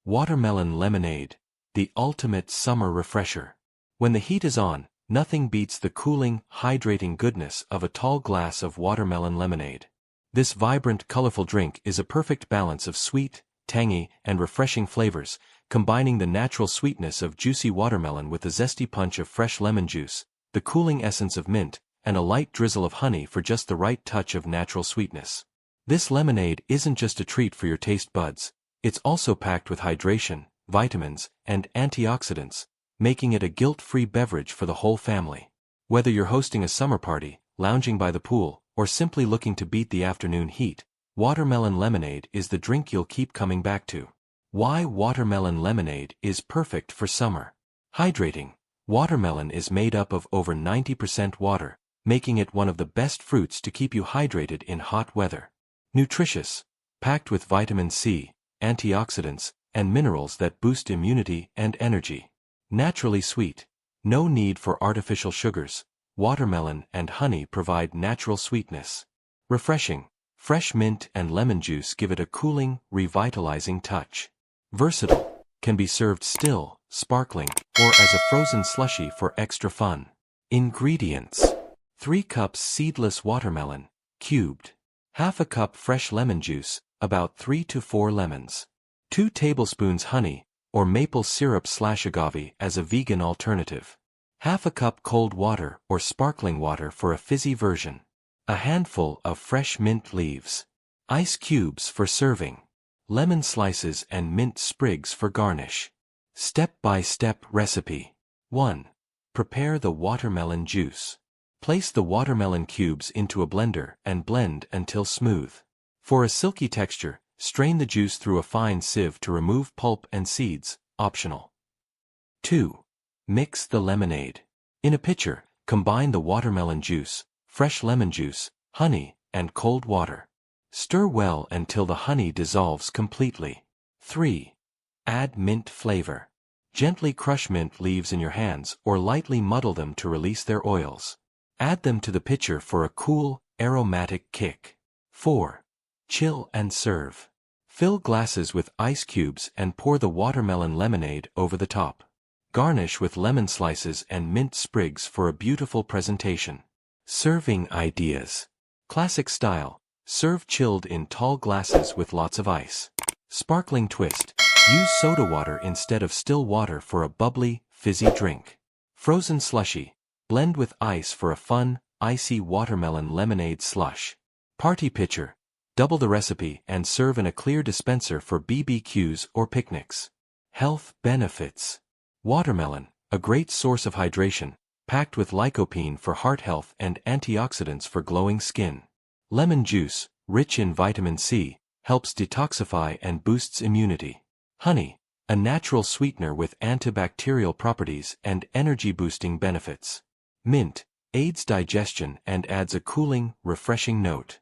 Watermelon lemonade, the ultimate summer refresher. When the heat is on, nothing beats the cooling, hydrating goodness of a tall glass of watermelon lemonade. This vibrant, colorful drink is a perfect balance of sweet, tangy, and refreshing flavors, combining the natural sweetness of juicy watermelon with the zesty punch of fresh lemon juice, the cooling essence of mint, and a light drizzle of honey for just the right touch of natural sweetness. This lemonade isn't just a treat for your taste buds, it's also packed with hydration, vitamins, and antioxidants, making it a guilt-free beverage for the whole family. Whether you're hosting a summer party, lounging by the pool, or simply looking to beat the afternoon heat, watermelon lemonade is the drink you'll keep coming back to. Why watermelon lemonade is perfect for summer. Hydrating. Watermelon is made up of over 90% water, making it one of the best fruits to keep you hydrated in hot weather. Nutritious. Packed with vitamin C, antioxidants, and minerals that boost immunity and energy. Naturally sweet. No need for artificial sugars. Watermelon and honey provide natural sweetness. Refreshing. Fresh mint and lemon juice give it a cooling, revitalizing touch. Versatile. Can be served still, sparkling, or as a frozen slushie for extra fun. Ingredients. 3 cups seedless watermelon, cubed. Half a cup fresh lemon juice, about 3 to 4 lemons. 2 tablespoons honey, or maple syrup/agave as a vegan alternative. Half a cup cold water or sparkling water for a fizzy version. A handful of fresh mint leaves. Ice cubes for serving. Lemon slices and mint sprigs for garnish. Step-by-step recipe. 1. Prepare the watermelon juice. Place the watermelon cubes into a blender and blend until smooth. For a silky texture, strain the juice through a fine sieve to remove pulp and seeds, optional. 2. Mix the lemonade. In a pitcher, combine the watermelon juice, fresh lemon juice, honey, and cold water. Stir well until the honey dissolves completely. 3. Add mint flavor. Gently crush mint leaves in your hands or lightly muddle them to release their oils. Add them to the pitcher for a cool, aromatic kick. 4. Chill and serve. Fill glasses with ice cubes and pour the watermelon lemonade over the top. Garnish with lemon slices and mint sprigs for a beautiful presentation. Serving ideas. Classic style. Serve chilled in tall glasses with lots of ice. Sparkling twist. Use soda water instead of still water for a bubbly, fizzy drink. Frozen slushie. Blend with ice for a fun, icy watermelon lemonade slush. Party pitcher. Double the recipe and serve in a clear dispenser for BBQs or picnics. Health benefits. Watermelon, a great source of hydration, packed with lycopene for heart health and antioxidants for glowing skin. Lemon juice, rich in vitamin C, helps detoxify and boosts immunity. Honey, a natural sweetener with antibacterial properties and energy-boosting benefits. Mint, aids digestion and adds a cooling, refreshing note.